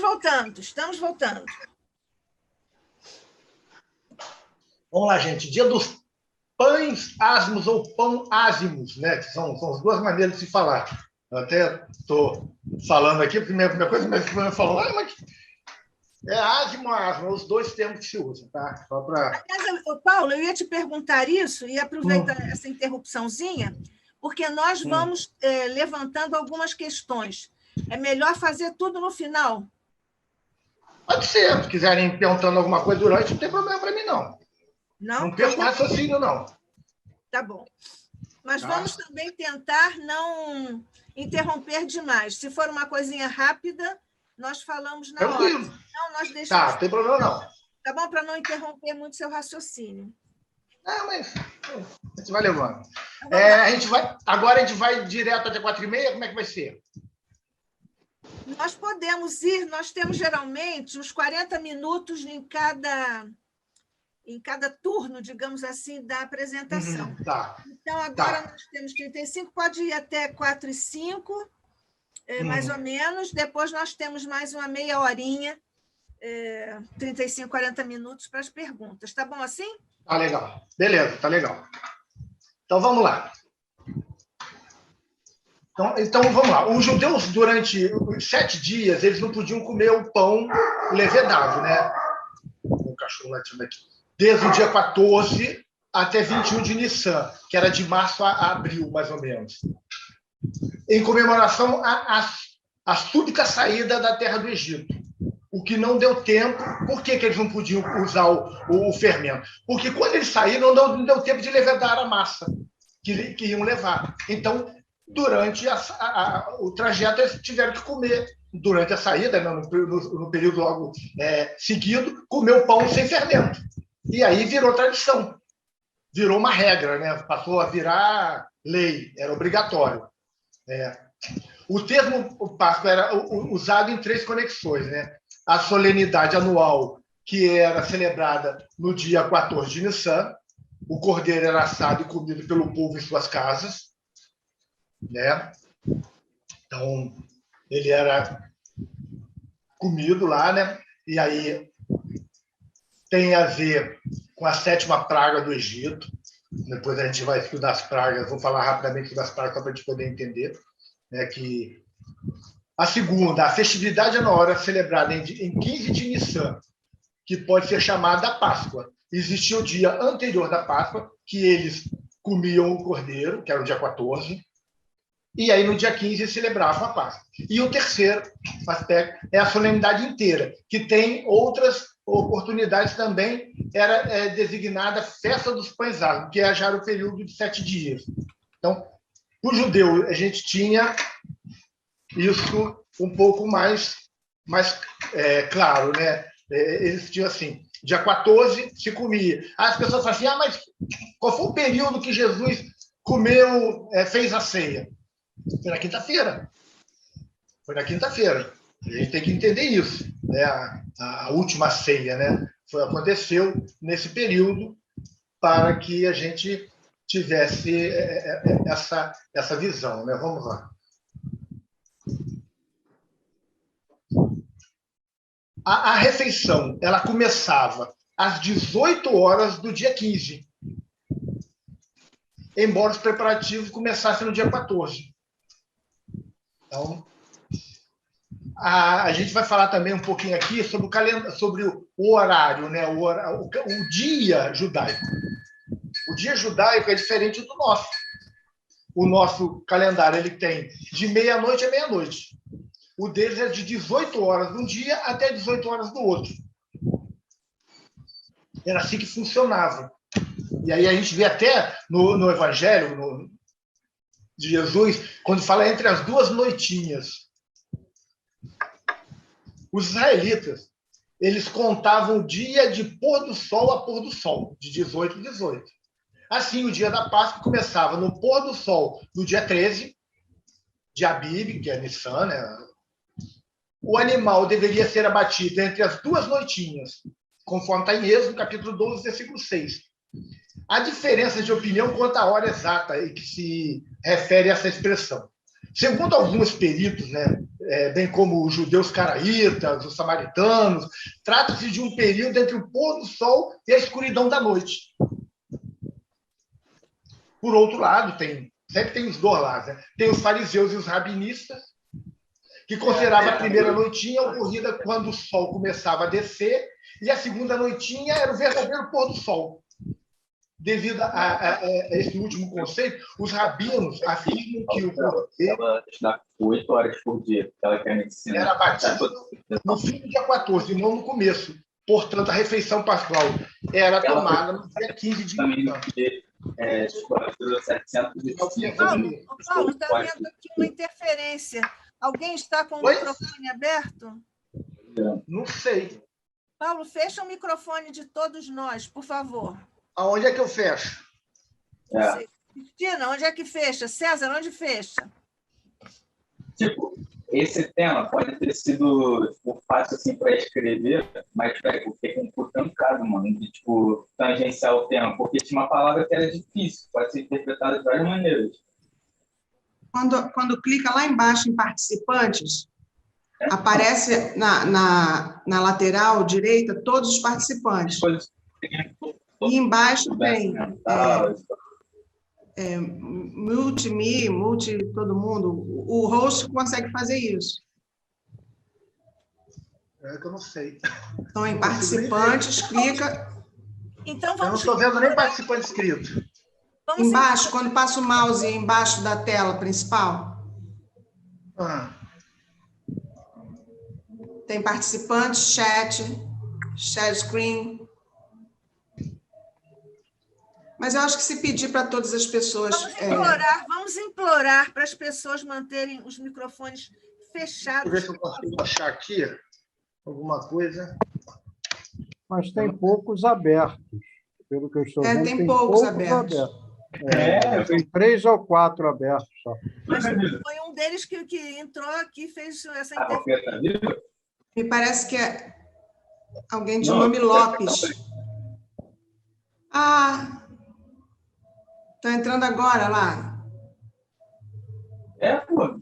voltando, estamos voltando. Vamos lá, gente. Dia dos pães ázimos ou pão ázimos, né? Que são as duas maneiras de se falar. Eu até estou falando aqui, porque minha coisa me falou, mas é ázimo ou ázimo, os dois termos que se usam, tá? Só para... Paulo, eu ia te perguntar isso e aproveitar essa interrupçãozinha, porque nós vamos levantando algumas questões. É melhor fazer tudo no final? Pode ser. Se quiserem perguntando alguma coisa durante, não tem problema para mim, não. Não perco raciocínio, não. Tá bom. Mas vamos também tentar não interromper demais. Se for uma coisinha rápida, nós falamos na hora. Não, nós deixamos... Tá, não tem problema, não. Tá bom? Para não interromper muito seu raciocínio. Não, mas a gente vai levando. Agora a gente vai direto até 4h30? Como é que vai ser? Nós podemos ir, nós temos geralmente uns 40 minutos em cada turno, digamos assim, da apresentação. Tá. Então, agora nós temos 35, pode ir até 4h05, mais ou menos. Depois nós temos mais uma meia horinha, 35, 40 minutos para as perguntas. Tá bom assim? Tá legal. Beleza, tá legal. Então, vamos lá. Então, vamos lá. Os judeus, durante os 7 dias, eles não podiam comer o pão levedado, né? O cachorro latindo aqui. Desde o dia 14 até 21 de Nissan, que era de março a abril, mais ou menos. Em comemoração à súbita saída da terra do Egito. O que não deu tempo. Por que eles não podiam usar o fermento? Porque quando eles saíram, não deu tempo de levedar a massa que iam levar. Então, durante o trajeto, eles tiveram que comer. Durante a saída, no período logo seguido, comer o pão sem fermento. E aí virou tradição. Virou uma regra, né? Passou a virar lei, era obrigatório. O termo Páscoa era usado em 3 conexões, né? A solenidade anual, que era celebrada no dia 14 de Nissan. O cordeiro era assado e comido pelo povo em suas casas, né? Então, ele era comido lá, né? E aí tem a ver com a 7ª praga do Egito. Depois a gente vai estudar as pragas. Vou falar rapidamente das pragas para a gente poder entender, né? Que a segunda, a festividade anual era celebrada em 15 de Nissan, que pode ser chamada Páscoa. Existia o dia anterior da Páscoa, que eles comiam o cordeiro, que era o dia 14, e aí no dia 15 celebravam a Páscoa. E o terceiro aspecto é a solenidade inteira, que tem outras oportunidades também, era designada Festa dos Pães Ázimos, que já era o período de 7 dias. Então, o judeu, a gente tinha isso um pouco mais claro, né? Eles tinham assim, dia 14 se comia. As pessoas falam assim, mas qual foi o período que Jesus comeu, fez a ceia? Foi na quinta-feira. Foi na quinta-feira. A gente tem que entender isso, né? A última ceia, né? Aconteceu nesse período para que a gente tivesse essa visão, né? Vamos lá. A refeição, ela começava às 18 horas do dia 15, embora os preparativos começassem no dia 14. Então, a gente vai falar também um pouquinho aqui sobre o horário, né? O dia judaico. O dia judaico é diferente do nosso. O nosso calendário ele tem de meia-noite a meia-noite. O deles é de 18 horas de um dia até 18 horas do outro. Era assim que funcionava. E aí a gente vê até no Evangelho de Jesus, quando fala entre as 2 noitinhas. Os israelitas, eles contavam o dia de pôr do sol a pôr do sol, de 18 a 18. Assim, o dia da Páscoa começava no pôr do sol, no dia 13 de Abib, que é Nissan, né? O animal deveria ser abatido entre as 2 noitinhas, conforme está em Êxodo, capítulo 12, versículo 6. Há diferença de opinião quanto à hora exata em que se refere a essa expressão. Segundo alguns peritos, né, bem como os judeus caraítas, os samaritanos. Trata-se de um período entre o pôr do sol e a escuridão da noite. Por outro lado, sempre tem os dois lados, né? Tem os fariseus e os rabinistas, que consideravam a primeira noitinha ocorrida quando o sol começava a descer, e a segunda noitinha era o verdadeiro pôr do sol. Devido a esse último conceito, os rabinos afirmam que o cordeiro ela está 8 horas por dia, que ela quer me ensinar. Era batido no fim do dia 14, e não no começo. Portanto, a refeição pascual era tomada no dia 15 de Nisan. Paulo, está vendo aqui uma interferência. Alguém está com o microfone aberto? Não sei. Paulo, fecha o microfone de todos nós, por favor. Aonde é que eu fecho? Cristina, onde é que fecha? César, onde fecha? Tipo, esse tema pode ter sido fácil assim, para escrever, mas eu fiquei complicado, mano, de tangenciar o tema, porque tinha uma palavra que era difícil, pode ser interpretada de várias maneiras. Quando clica lá embaixo em participantes, aparece na lateral direita todos os participantes. E embaixo tem multi todo mundo. O host consegue fazer isso. É que eu não sei. Então, em participantes, clica. Então, eu não estou vendo nem participante inscrito. Embaixo, quando passa o mouse embaixo da tela principal. Tem participantes, chat, share screen. Mas eu acho que se pedir para todas as pessoas... Vamos implorar para as pessoas manterem os microfones fechados. Deixa eu ver se eu consigo achar aqui alguma coisa. Mas tem poucos abertos. Pelo que eu estou vendo, tem poucos abertos. Tem 3 ou 4 abertos só. Mas foi um deles que entrou aqui e fez essa interferência. Me parece que é alguém de nome Lopes. Está entrando agora lá. Pô.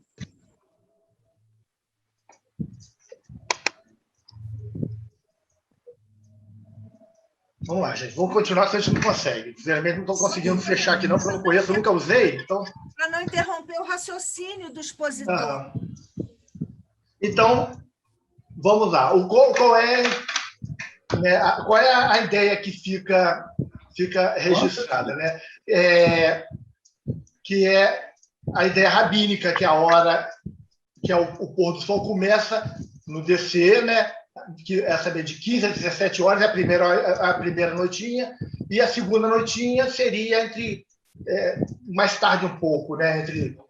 Vamos lá, gente. Vamos continuar, se a gente não consegue. Sinceramente, não estou conseguindo fechar aqui, não, porque eu não conheço, eu nunca usei. Então... Para não interromper o raciocínio do expositor. Então, vamos lá. Qual é a ideia que fica registrada, né? Que é a ideia rabínica, que é a hora que o pôr do sol começa no descer, né? Que é saber de 15 a 17 horas, é a primeira noitinha, e a segunda noitinha seria mais tarde um pouco, né?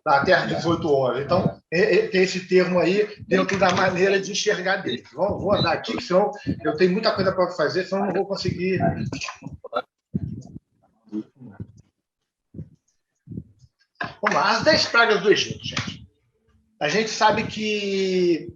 Até as 18 horas. Então, tem esse termo aí dentro da maneira de enxergar dele. Vou andar aqui, senão eu tenho muita coisa para fazer, senão eu não vou conseguir. Vamos lá, as 10 pragas do Egito, gente. A gente sabe que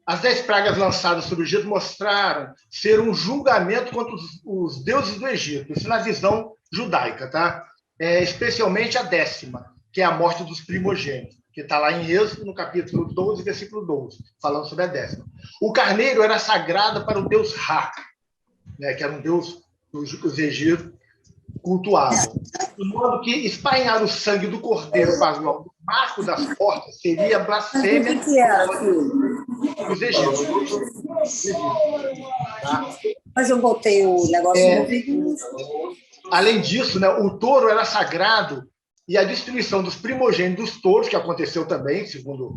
as 10 pragas lançadas sobre o Egito mostraram ser um julgamento contra os deuses do Egito, isso na visão judaica, tá? Especialmente a 10ª, que é a morte dos primogênitos, que está lá em Êxodo, no capítulo 12, versículo 12, falando sobre a 10ª. O carneiro era sagrado para o deus Ra, né, que era um deus que os egípcios cultuavam. De modo que espainhar o sangue do cordeiro pascual no marco das portas seria blasfêmia dos egípcios. Tá? Mas eu botei o negócio no Além disso, né, o touro era sagrado e a destruição dos primogênitos dos touros, que aconteceu também, segundo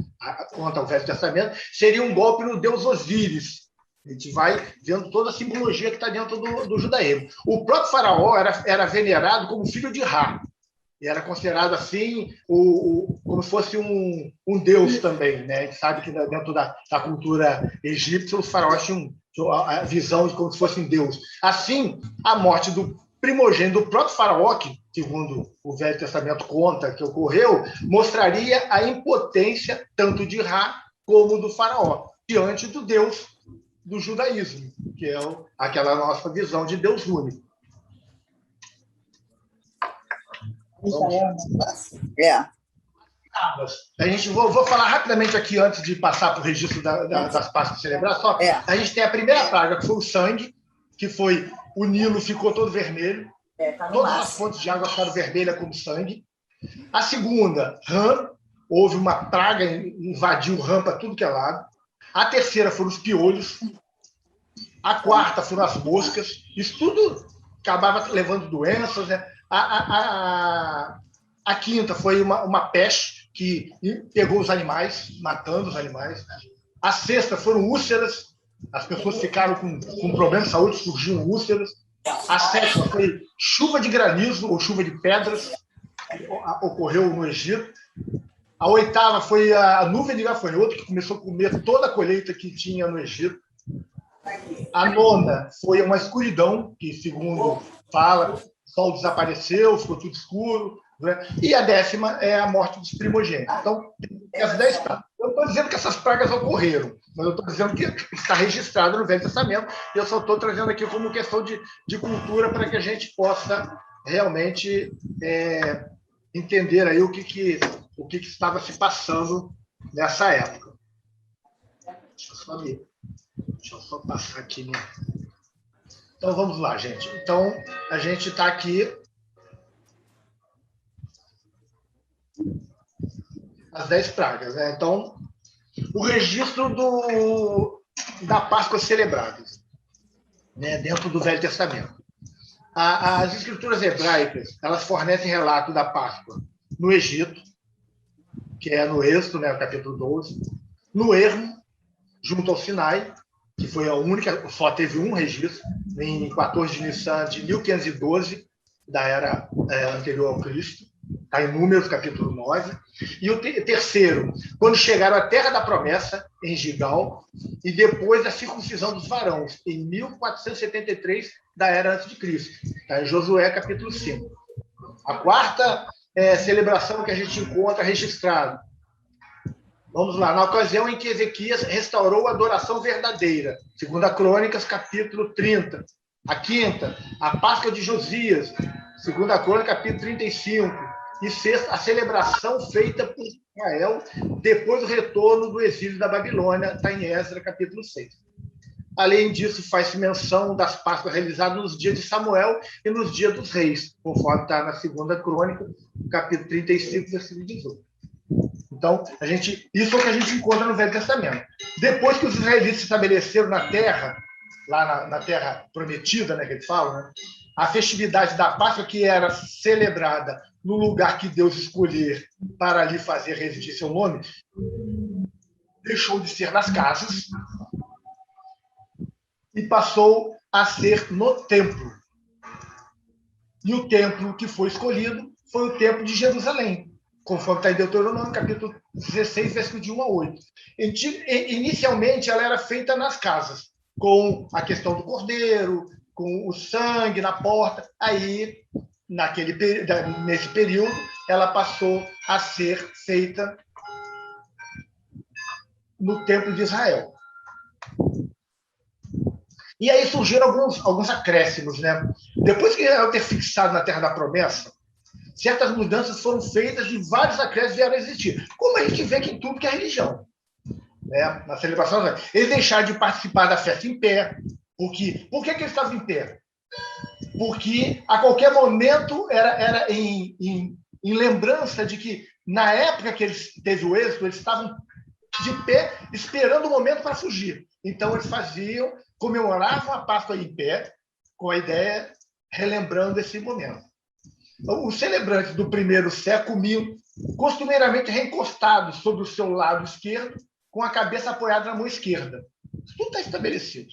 conta o Velho Testamento, seria um golpe no deus Osíris. A gente vai vendo toda a simbologia que está dentro do judaísmo. O próprio faraó era venerado como filho de Ra. E era considerado assim, como se fosse um deus também. Né? A gente sabe que dentro da cultura egípcia, os faraós tinham a visão de como se fosse um deus. Assim, a morte do primogênito do próprio faraó, que, segundo o Velho Testamento conta que ocorreu, mostraria a impotência tanto de Ra como do faraó, diante do Deus do judaísmo, que é aquela nossa visão de Deus único. A gente vou falar rapidamente aqui, antes de passar para o registro das Páscoas celebradas. Só, a gente tem a primeira praga, que foi o sangue, que foi o Nilo ficou todo vermelho. Tá Todas as fontes de água ficaram vermelhas como sangue. A segunda, rã. Houve uma praga, invadiu o rã para tudo que é lado. A terceira foram os piolhos. A quarta foram as moscas. Isso tudo acabava levando doenças, né? A quinta foi uma peste que pegou os animais, matando os animais. A sexta foram úlceras. As pessoas ficaram com problemas de saúde, surgiam úlceras. A sétima foi chuva de granizo ou chuva de pedras, que ocorreu no Egito. A oitava foi a nuvem de gafanhoto, que começou a comer toda a colheita que tinha no Egito. A nona foi uma escuridão, que, segundo fala, o sol desapareceu, ficou tudo escuro. Né? E a décima é a morte dos primogênitos. Então, as 10 pragas. Eu estou dizendo que essas pragas ocorreram, mas eu estou dizendo que está registrado no Velho Testamento, e eu só estou trazendo aqui como questão de cultura para que a gente possa realmente entender aí o que estava se passando nessa época. Deixa eu só passar aqui. Então, vamos lá, gente. Então, a gente está aqui. As 10 pragas. Né? Então, o registro da Páscoa celebradas, né? Dentro do Velho Testamento. As escrituras hebraicas, elas fornecem relato da Páscoa no Egito, que é no Êxodo, né, capítulo 12, no Ermo, junto ao Sinai, que foi a única, só teve um registro, em 14 de Nissan de 1512, da era anterior ao Cristo, está em Números, capítulo 9. E o terceiro, quando chegaram à Terra da Promessa, em Gigal, e depois da circuncisão dos varões, em 1473, da era antes de Cristo, está em Josué, capítulo 5. A quarta celebração que a gente encontra registrada. Vamos lá, na ocasião em que Ezequias restaurou a adoração verdadeira, 2 Crônicas, capítulo 30. A quinta, a Páscoa de Josias, 2 Crônicas, capítulo 35. E sexta, a celebração feita por Israel depois do retorno do exílio da Babilônia, está em Esdras, capítulo 6. Além disso, faz-se menção das Páscoas realizadas nos dias de Samuel e nos dias dos reis, conforme está na 2 Crônica, capítulo 35, versículo 18. Então, isso é o que a gente encontra no Velho Testamento. Depois que os israelitas se estabeleceram na terra, lá na terra prometida, né, que eles falam, né, a festividade da Páscoa, que era celebrada no lugar que Deus escolher para ali fazer residir seu nome, deixou de ser nas casas e passou a ser no templo. E o templo que foi escolhido foi o templo de Jerusalém, conforme está em Deuteronômio, capítulo 16, versículo de 1 a 8. Inicialmente, ela era feita nas casas, com a questão do cordeiro, com o sangue na porta. Aí, nesse período, ela passou a ser feita no Templo de Israel. E aí surgiram alguns acréscimos, né? Depois que Israel ter fixado na Terra da Promessa, certas mudanças foram feitas e vários acréscimos vieram a existir. Como a gente vê que em tudo que é religião. Né? Na celebração, eles deixaram de participar da festa em pé. Por que eles estavam em pé? Porque a qualquer momento era em lembrança de que, na época que eles teve o êxito, eles estavam de pé esperando o momento para fugir. Então, eles comemoravam a Páscoa em pé, com a ideia, relembrando esse momento. Os celebrantes do primeiro século comiam costumeiramente reencostados sobre o seu lado esquerdo, com a cabeça apoiada na mão esquerda. Isso tudo está estabelecido.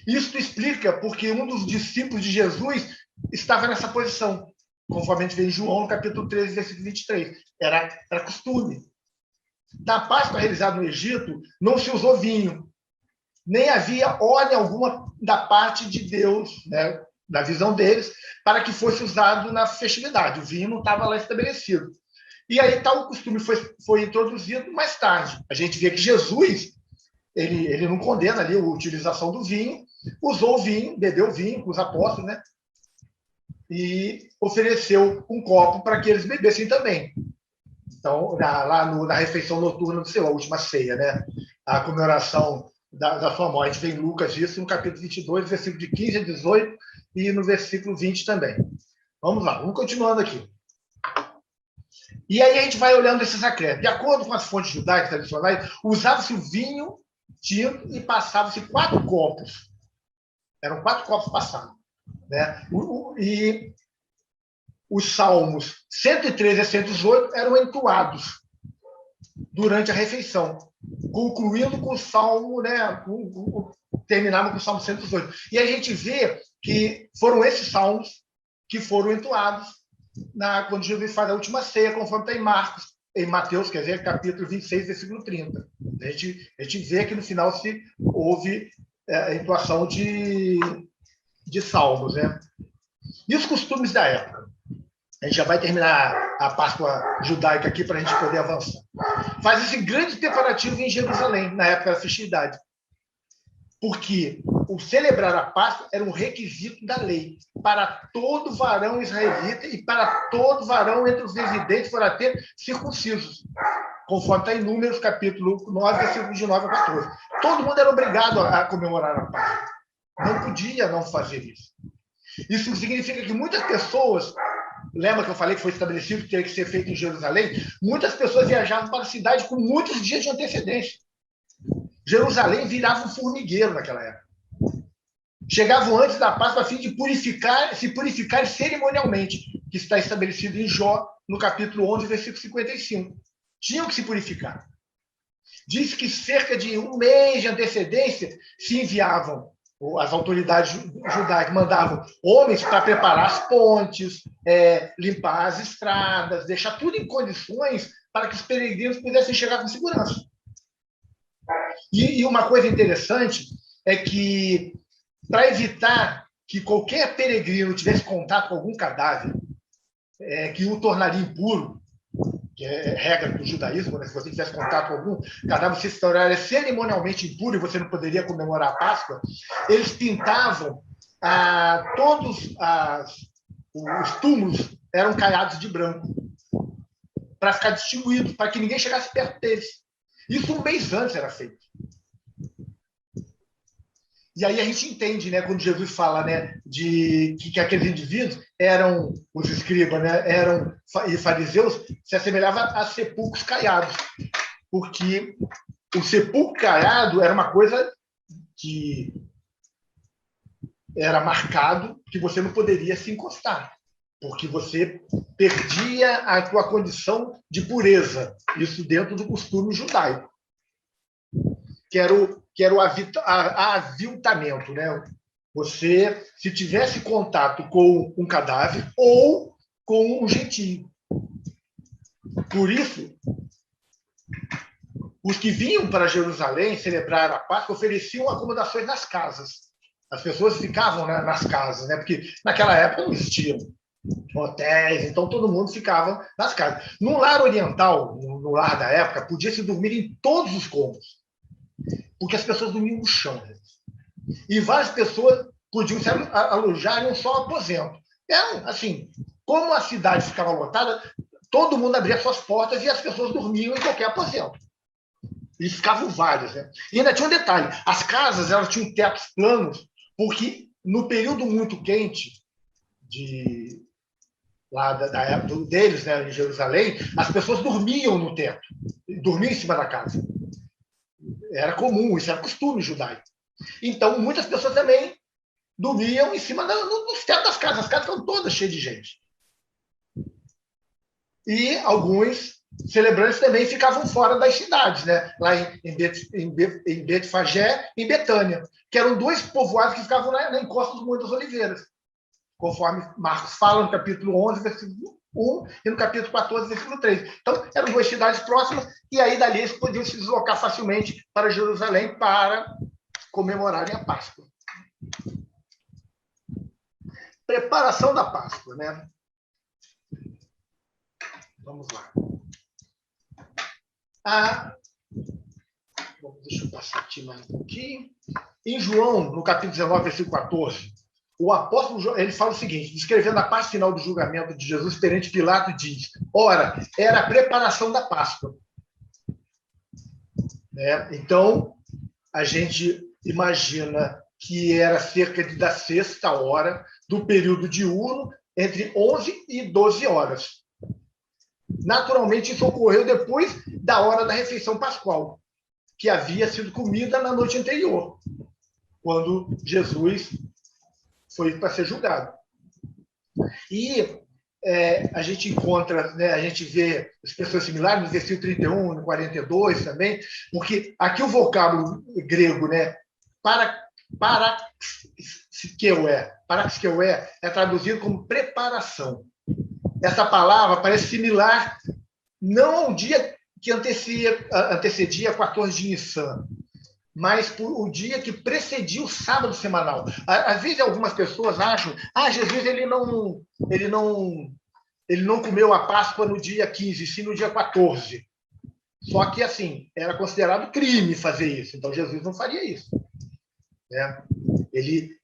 Isso explica porque um dos discípulos de Jesus estava nessa posição, conforme a gente vê em João, no capítulo 13, versículo 23. Era costume. Da Páscoa realizada no Egito, não se usou vinho, nem havia ordem alguma da parte de Deus, né, da visão deles, para que fosse usado na festividade. O vinho não estava lá estabelecido. E aí tal costume foi introduzido mais tarde. A gente vê que Jesus, ele não condena ali a utilização do vinho, usou o vinho, bebeu vinho com os apóstolos, né? E ofereceu um copo para que eles bebessem também. Então, na refeição noturna do Senhor, a última ceia, né? A comemoração da sua morte. Vem Lucas isso no capítulo 22, versículo de 15 a 18 e no versículo 20 também. Vamos lá, vamos continuando aqui. E aí a gente vai olhando esses acréscimos. De acordo com as fontes judaicas tradicionais, usava-se o vinho tinto e passava-se 4 copos. Eram 4 copos passados. Né? E os salmos 113 a 118 eram entoados durante a refeição, concluindo com o salmo, né? Terminava com o salmo 118. E a gente vê que foram esses salmos que foram entoados quando Jesus faz a última ceia, conforme está em Mateus, quer dizer, capítulo 26, versículo 30. A gente vê que no final se houve a entoação de salmos. Né? E os costumes da época? A gente já vai terminar a Páscoa judaica aqui para a gente poder avançar. Faz-se grande preparativo em Jerusalém, na época da festividade. Porque o celebrar a Páscoa era um requisito da lei para todo varão israelita e para todo varão entre os residentes fora ter circuncisos, conforme está em Números, capítulo 9, versículos de 9 a 14. Todo mundo era obrigado a comemorar a Páscoa. Não podia não fazer isso. Isso significa que muitas pessoas, lembra que eu falei que foi estabelecido que teria que ser feito em Jerusalém? Muitas pessoas viajavam para a cidade com muitos dias de antecedência. Jerusalém virava um formigueiro naquela época. Chegavam antes da Páscoa a fim de se purificar cerimonialmente, que está estabelecido em Jó, no capítulo 11, versículo 55. Tinham que se purificar. Diz que cerca de um mês de antecedência se enviavam, as autoridades judaicas mandavam homens para preparar as pontes, limpar as estradas, deixar tudo em condições para que os peregrinos pudessem chegar com segurança. E uma coisa interessante é que, para evitar que qualquer peregrino tivesse contato com algum cadáver que o tornaria impuro, que é regra do judaísmo, né? Se você tivesse contato com algum cadáver, você se tornaria cerimonialmente impuro e você não poderia comemorar a Páscoa, eles pintavam todos os túmulos eram caiados de branco, para ficar distinguido, para que ninguém chegasse perto deles. Isso um mês antes era feito. E aí a gente entende, né, quando Jesus fala, né, de que aqueles indivíduos eram, os escribas, né, e fariseus, se assemelhavam a sepulcros caiados. Porque o sepulcro caiado era uma coisa que era marcado, que você não poderia se encostar, porque você perdia a tua condição de pureza. Isso dentro do costume judaico, que era o aviltamento, né? Você, se tivesse contato com um cadáver ou com um gentio. Por isso, os que vinham para Jerusalém celebrar a Páscoa ofereciam acomodações nas casas. As pessoas ficavam nas casas, né? Porque naquela época não existiam hotéis, então todo mundo ficava nas casas. No lar oriental, no lar da época, podia-se dormir em todos os cômodos, porque as pessoas dormiam no chão. E várias pessoas podiam se alojar em um só aposento. Então, assim, como a cidade ficava lotada, todo mundo abria suas portas e as pessoas dormiam em qualquer aposento. E ficavam vários. Né? E ainda tinha um detalhe, as casas elas tinham tetos planos, porque no período muito quente lá da época deles, né, em Jerusalém, as pessoas dormiam no teto, dormiam em cima da casa. Era comum, isso era costume judaico. Então, muitas pessoas também dormiam em cima dos tetos das casas. As casas estavam todas cheias de gente. E alguns celebrantes também ficavam fora das cidades, né? Lá em Betfagé e em Betânia, que eram 2 povoados que ficavam na encosta do Monte das Oliveiras, conforme Marcos fala no capítulo 11, versículo 1, e no capítulo 14, versículo 3. Então, eram 2 cidades próximas, e aí dali eles podiam se deslocar facilmente para Jerusalém para comemorarem a Páscoa. Preparação da Páscoa, né? Vamos lá. Deixa eu passar aqui mais um pouquinho. Em João, no capítulo 19, versículo 14, o apóstolo ele fala o seguinte, descrevendo a parte final do julgamento de Jesus perante Pilato, diz: ora, era a preparação da Páscoa. Né? Então, a gente imagina que era cerca da 6ª hora do período diurno, entre 11 e 12 horas. Naturalmente, isso ocorreu depois da hora da refeição pascual, que havia sido comida na noite anterior, quando Jesus foi para ser julgado. E a gente encontra, né, a gente vê expressões similares no versículo 31, no 42 também, porque aqui o vocábulo grego, né, paraxkeué é traduzido como preparação. Essa palavra parece similar não ao dia que antecedia 14 de Nissan, mas o dia que precedia o sábado semanal. Às vezes algumas pessoas acham, Jesus ele não comeu a Páscoa no dia 15, sim no dia 14. Só que assim, era considerado crime fazer isso, então Jesus não faria isso. Né? Ele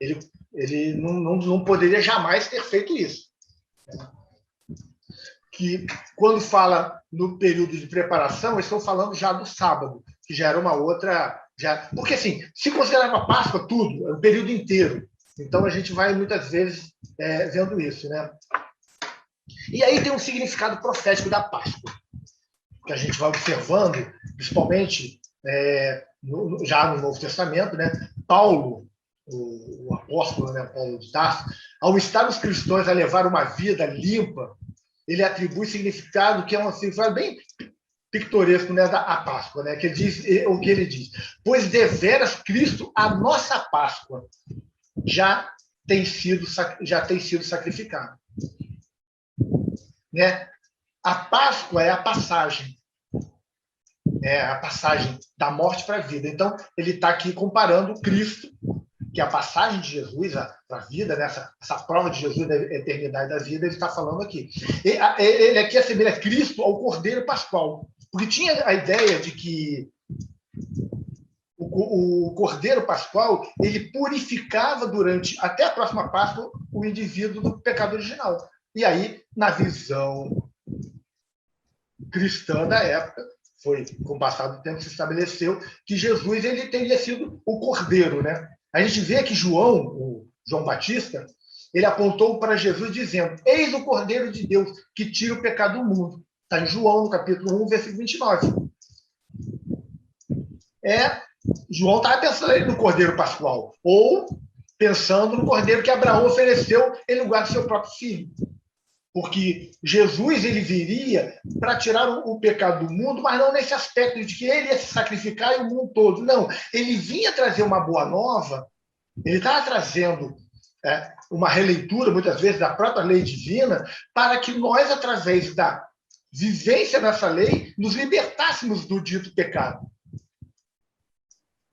não poderia jamais ter feito isso. Que quando fala no período de preparação, eles estão falando já do sábado, que já era uma outra... Porque, assim, se considerava a Páscoa tudo, é o período inteiro. Então, a gente vai, muitas vezes, vendo isso. Né? E aí tem um significado profético da Páscoa, que a gente vai observando, principalmente já no Novo Testamento, né? Paulo, o apóstolo, né? Paulo de Tarso, ao estar os cristãos a levar uma vida limpa, ele atribui significado que é um significado bem pitoresco, né, da Páscoa, né, que ele diz o que ele diz: pois deveras Cristo, a nossa Páscoa, já tem sido sacrificado. Né? A Páscoa é a passagem da morte para a vida. Então, ele está aqui comparando Cristo, que é a passagem de Jesus para a vida, né? essa prova de Jesus da eternidade da vida, ele está falando aqui. Ele aqui assemelha Cristo ao Cordeiro Pascual, porque tinha a ideia de que o Cordeiro Pascual ele purificava até a próxima Páscoa o indivíduo do pecado original. E aí, na visão cristã da época, com o passar do tempo se estabeleceu que Jesus ele teria sido o Cordeiro, né? A gente vê que o João Batista, ele apontou para Jesus dizendo: eis o Cordeiro de Deus que tira o pecado do mundo. Está em João, no capítulo 1, versículo 29. João estava pensando no Cordeiro Pascual, ou pensando no Cordeiro que Abraão ofereceu em lugar do seu próprio filho. Porque Jesus ele viria para tirar o pecado do mundo, mas não nesse aspecto de que ele ia se sacrificar e o mundo todo. Não, ele vinha trazer uma boa nova, ele estava trazendo uma releitura, muitas vezes, da própria lei divina, para que nós, através da vivência dessa lei, nos libertássemos do dito pecado.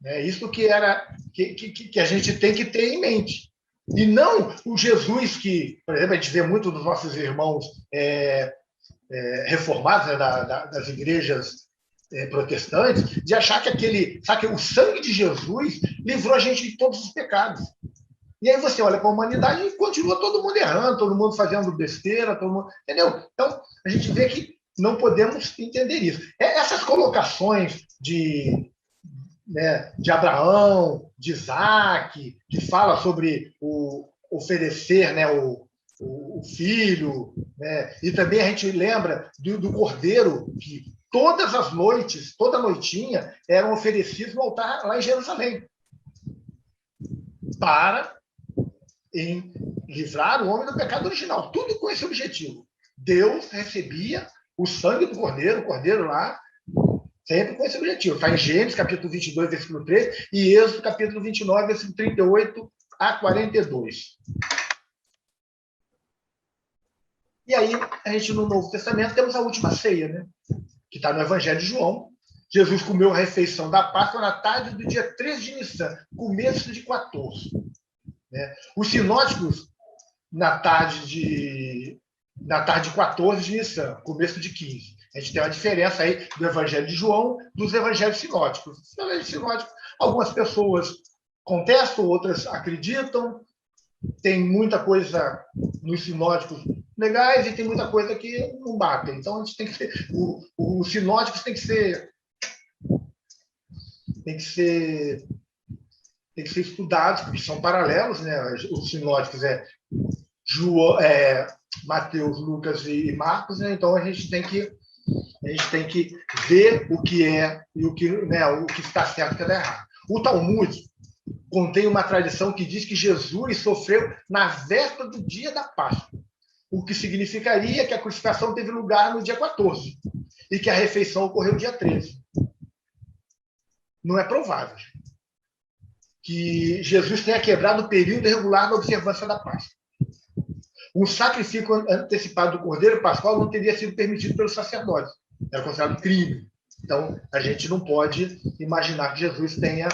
É isso que a gente tem que ter em mente. E não o Jesus que, por exemplo, a gente vê muito dos nossos irmãos reformados, né, das igrejas protestantes, de achar que o sangue de Jesus livrou a gente de todos os pecados. E aí você olha para a humanidade e continua todo mundo errando, todo mundo fazendo besteira, todo mundo, entendeu? Então, a gente vê que não podemos entender isso. Essas colocações de Abraão, de Isaac, que fala sobre oferecer, né, o filho, né? E também a gente lembra do Cordeiro, que todas as noites, toda noitinha, eram oferecidos no altar lá em Jerusalém, para livrar o homem do pecado original. Tudo com esse objetivo. Deus recebia o sangue do Cordeiro, o Cordeiro lá, sempre com esse objetivo. Está em Gênesis, capítulo 22, versículo 3, e Êxodo, capítulo 29, versículo 38 a 42. E aí, a gente, no Novo Testamento, temos a última ceia, né? Que está no Evangelho de João. Jesus comeu a refeição da Páscoa na tarde do dia 13 de Nissan, começo de 14. Né? Os sinóticos, na tarde de 14 de Nissan, começo de 15. A gente tem uma diferença aí do Evangelho de João dos Evangelhos sinóticos. Os Evangelhos sinóticos, algumas pessoas contestam, outras acreditam, tem muita coisa nos sinóticos legais e tem muita coisa que não bate. Então, a gente tem que ser, os sinóticos tem que ser estudados, porque são paralelos, né? Os sinóticos Mateus, Lucas e Marcos, né? Então a gente tem que ver o que é e o que, né, o que está certo e o que está errado. O Talmud contém uma tradição que diz que Jesus sofreu na véspera do dia da Páscoa, o que significaria que a crucificação teve lugar no dia 14 e que a refeição ocorreu no dia 13. Não é provável que Jesus tenha quebrado o período regular da observância da Páscoa. Um sacrifício antecipado do Cordeiro Pascual não teria sido permitido pelos sacerdotes. Era considerado crime. Então, a gente não pode imaginar que Jesus tenha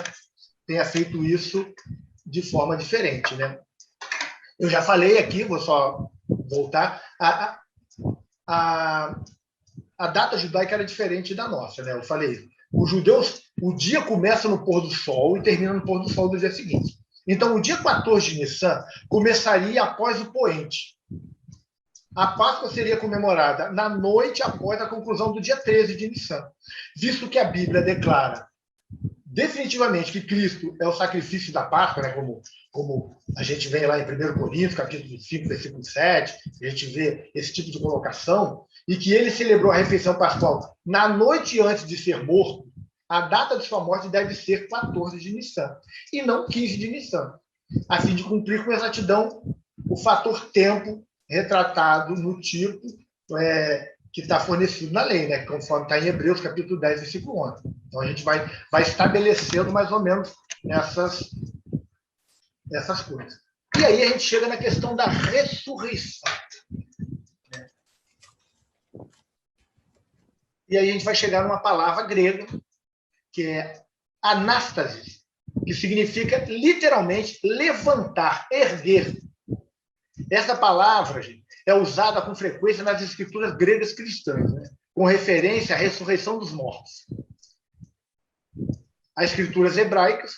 feito isso de forma diferente, né? Eu já falei aqui, vou só voltar, a data judaica era diferente da nossa, né? Eu falei, os judeus, o dia começa no pôr do sol e termina no pôr do sol do dia seguinte. Então, o dia 14 de Nissan começaria após o poente. A Páscoa seria comemorada na noite após a conclusão do dia 13 de Nissan, visto que a Bíblia declara definitivamente que Cristo é o sacrifício da Páscoa, né? Como a gente vê lá em 1 Coríntios, capítulo 5, versículo 7, a gente vê esse tipo de colocação, e que ele celebrou a refeição pascual na noite antes de ser morto. A data de sua morte deve ser 14 de Nissan, e não 15 de Nissan, a fim de cumprir com exatidão o fator tempo retratado no tipo que está fornecido na lei, né? Conforme está em Hebreus, capítulo 10, versículo 11. Então, a gente vai estabelecendo mais ou menos essas coisas. E aí a gente chega na questão da ressurreição. E aí a gente vai chegar numa palavra grega, que é anástasis, que significa literalmente levantar, erguer. Essa palavra, gente, é usada com frequência nas escrituras gregas cristãs, né? Com referência à ressurreição dos mortos. As escrituras hebraicas,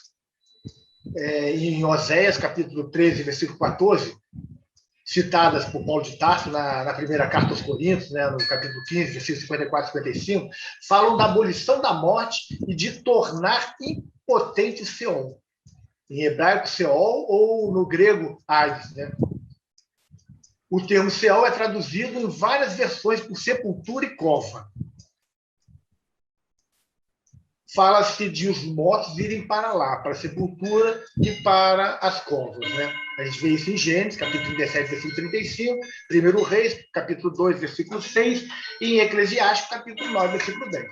em Oséias, capítulo 13, versículo 14, citadas por Paulo de Tarso na primeira carta aos Coríntios, né, no capítulo 15, versículos 54 e 55, falam da abolição da morte e de tornar impotente Seol. Em hebraico, Seol, ou no grego, Hades, né? O termo Seol é traduzido em várias versões por sepultura e cova. Fala-se de os mortos irem para lá, para a sepultura e para as covas, né? A gente vê isso em Gênesis, capítulo 17, versículo 35, 1 Reis, capítulo 2, versículo 6, e em Eclesiastes, capítulo 9, versículo 10.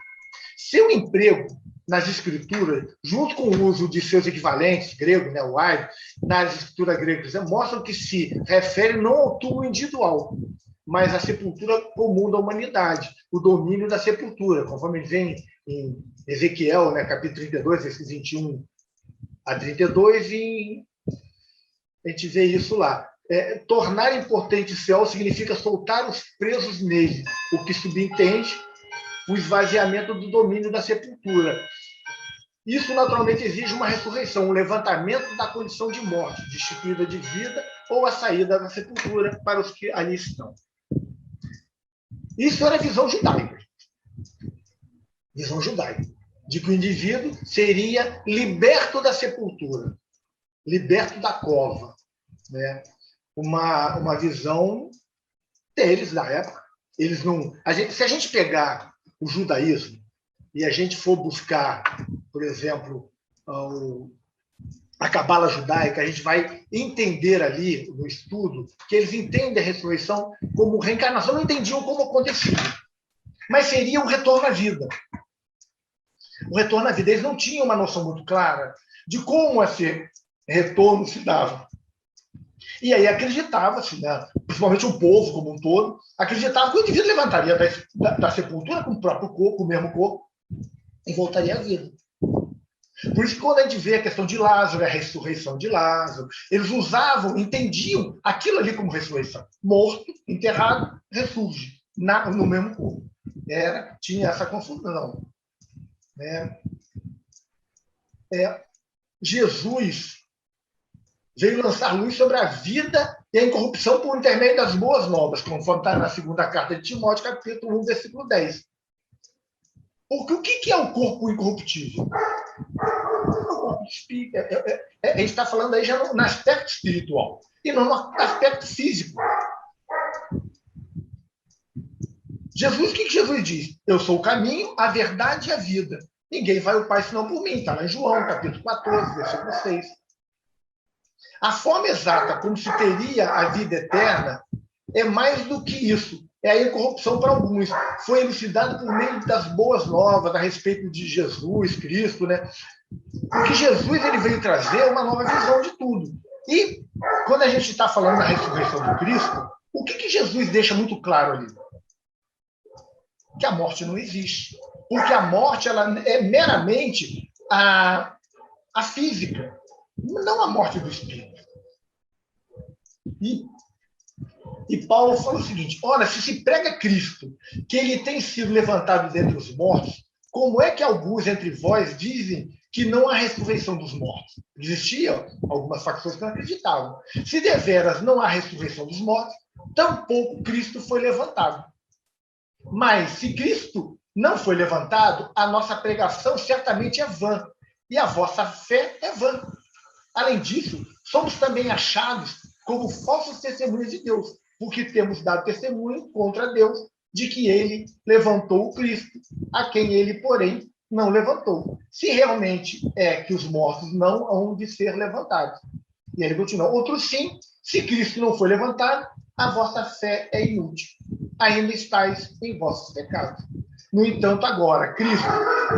Seu emprego nas escrituras, junto com o uso de seus equivalentes gregos, né, o ai, nas escrituras gregas, mostram que se refere não ao túmulo individual, mas à sepultura comum da humanidade, o domínio da sepultura, conforme vem em Ezequiel, né, capítulo 32, versículos 21 a 32, e a gente vê isso lá. Tornar impotente o céu significa soltar os presos nele, o que subentende o esvaziamento do domínio da sepultura. Isso, naturalmente, exige uma ressurreição, um levantamento da condição de morte, destituída de vida, ou a saída da sepultura para os que ali estão. Isso era a visão judaica. Visão judaica. De que o indivíduo seria liberto da sepultura, liberto da cova. Né? Uma visão deles da época. Eles não. Se a gente pegar o judaísmo e a gente for buscar, por exemplo, a cabala judaica, a gente vai entender ali no estudo que eles entendem a ressurreição como reencarnação, não entendiam como acontecia, mas seria um retorno à vida. O retorno à vida. Eles não tinham uma noção muito clara de como esse retorno se dava. E aí acreditava-se, né, principalmente o povo como um todo, acreditava que o indivíduo levantaria da sepultura com o próprio corpo, com o mesmo corpo, e voltaria à vida. Por isso que quando a gente vê a questão de Lázaro, a ressurreição de Lázaro, eles entendiam aquilo ali como ressurreição. Morto, enterrado, ressurge no mesmo corpo. Tinha essa confusão. veio lançar luz sobre a vida e a incorrupção por intermédio das boas novas, conforme está na segunda carta de Timóteo, capítulo 1, versículo 10. Porque o que é o corpo incorruptível? A gente está falando aí já no aspecto espiritual e não no aspecto físico. Jesus, o que Jesus diz? Eu sou o caminho, a verdade e a vida. Ninguém vai ao Pai senão por mim. Está lá em João, capítulo 14, versículo 6. A forma exata como se teria a vida eterna é mais do que isso. É a incorrupção para alguns. Foi elucidado por meio das boas novas a respeito de Jesus Cristo, né? Porque Jesus ele veio trazer uma nova visão de tudo. E quando a gente está falando da ressurreição do Cristo, o que Jesus deixa muito claro ali? Que a morte não existe. Porque a morte ela é meramente a física, não a morte do espírito. E Paulo fala o seguinte: ora, se prega Cristo, que ele tem sido levantado dentre os mortos, como é que alguns entre vós dizem que não há ressurreição dos mortos? Existiam algumas facções que não acreditavam. Se deveras não há ressurreição dos mortos, tampouco Cristo foi levantado. Mas, se Cristo não foi levantado, a nossa pregação certamente é vã, e a vossa fé é vã. Além disso, somos também achados como falsos testemunhas de Deus, porque temos dado testemunho contra Deus de que ele levantou o Cristo, a quem ele, porém, não levantou. Se realmente é que os mortos não hão de ser levantados. E ele continua: outros sim, se Cristo não foi levantado, a vossa fé é inútil. Ainda estáis em vossos pecados. No entanto, agora, Cristo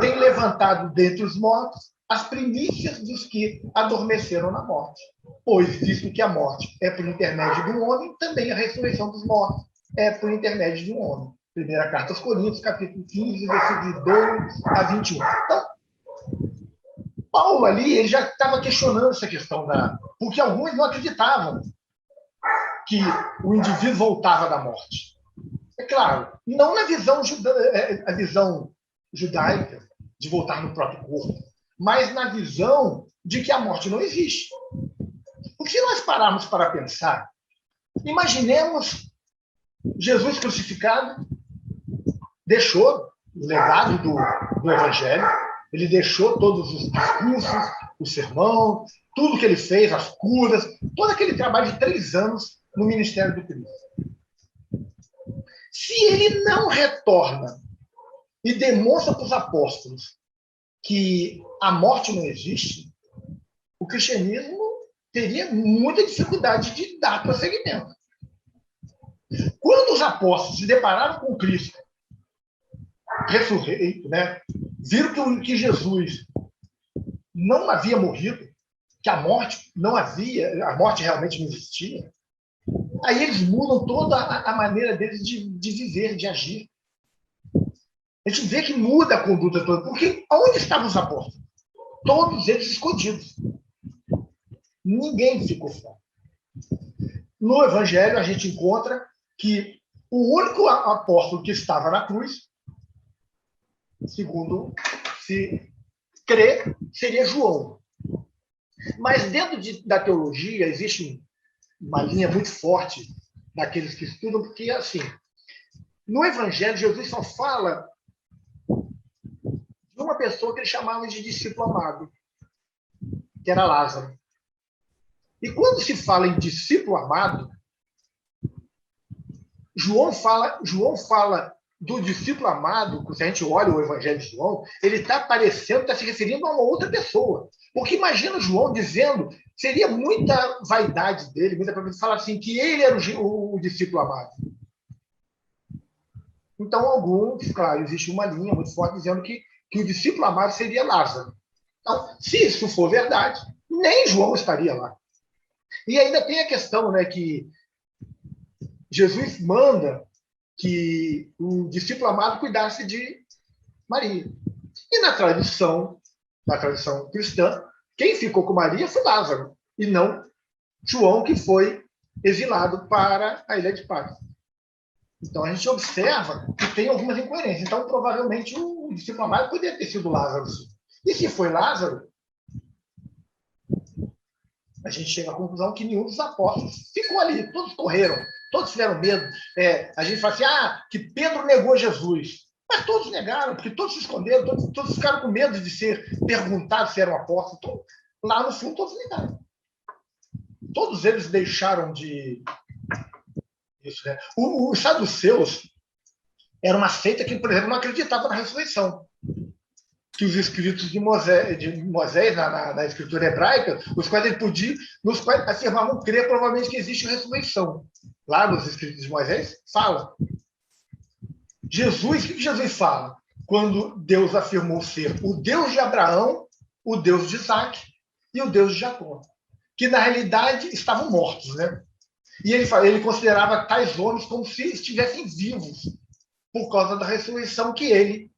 tem levantado dentre os mortos as primícias dos que adormeceram na morte. Pois, visto que a morte é por intermédio de um homem, também a ressurreição dos mortos é por intermédio de um homem. Primeira carta aos Coríntios, capítulo 15, versículo de 2 a 21. Então, Paulo ali ele já estava questionando essa questão porque alguns não acreditavam que o indivíduo voltava da morte. É claro, não na visão, a visão judaica de voltar no próprio corpo, mas na visão de que a morte não existe. Porque se nós pararmos para pensar, imaginemos Jesus crucificado, deixou o legado do Evangelho, ele deixou todos os discursos, o sermão, tudo que ele fez, as curas, todo aquele trabalho de 3 anos no ministério do Cristo. Se ele não retorna e demonstra para os apóstolos que a morte não existe, o cristianismo teria muita dificuldade de dar prosseguimento. Quando os apóstolos se depararam com Cristo ressurreito, né, viram que Jesus não havia morrido, que a morte realmente não existia, aí eles mudam toda a maneira deles de viver, de agir. A gente vê que muda a conduta toda, porque onde estavam os apóstolos? Todos eles escondidos. Ninguém ficou fora. No Evangelho, a gente encontra que o único apóstolo que estava na cruz, segundo se crê, seria João. Mas dentro da teologia existe uma linha muito forte daqueles que estudam, porque, assim, no Evangelho, Jesus só fala de uma pessoa que ele chamava de discípulo amado, que era Lázaro. E quando se fala em discípulo amado, João fala do discípulo amado, se a gente olha o Evangelho de João, ele está se referindo a uma outra pessoa. Porque imagina João dizendo, seria muita vaidade dele, muita para falar assim, que ele era o discípulo amado. Então, alguns, claro, existe uma linha muito forte dizendo que o discípulo amado seria Lázaro. Então, se isso for verdade, nem João estaria lá. E ainda tem a questão, né, que Jesus manda que o discípulo amado cuidasse de Maria. E na tradição cristã, quem ficou com Maria foi Lázaro, e não João, que foi exilado para a ilha de Páscoa. Então, a gente observa que tem algumas incoerências. Então, provavelmente, o discípulo amado poderia ter sido Lázaro, sim. E se foi Lázaro, a gente chega à conclusão que nenhum dos apóstolos ficou ali. Todos correram, todos tiveram medo. A gente fala assim, que Pedro negou Jesus. Mas todos negaram, porque todos se esconderam, todos ficaram com medo de ser perguntados se eram apóstolos. Então, lá no fundo, todos negaram. Todos eles deixaram de... Isso, né? Os saduceus era uma seita que, por exemplo, não acreditava na ressurreição. Que os escritos de Moisés na escritura hebraica, os quais ele podia, nos quais afirmavam crer provavelmente que existe ressurreição. Lá nos escritos de Moisés, fala. Jesus, o que Jesus fala? Quando Deus afirmou ser o Deus de Abraão, o Deus de Isaac e o Deus de Jacó, que na realidade estavam mortos, né? E ele considerava tais homens como se estivessem vivos, por causa da ressurreição que ele,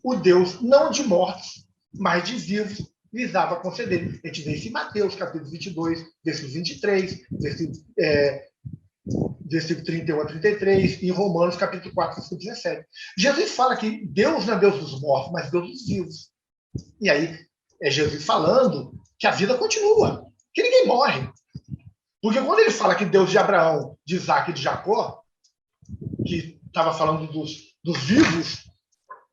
o Deus não de mortos, mas de vivos, visava conceder. A gente vê isso em Mateus, capítulo 22, versículo 23, versículo 31 a 33, e em Romanos, capítulo 4, versículo 17. Jesus fala que Deus não é Deus dos mortos, mas Deus dos vivos. E aí, é Jesus falando que a vida continua, que ninguém morre. Porque quando ele fala que Deus de Abraão, de Isaac e de Jacó, que estava falando dos vivos,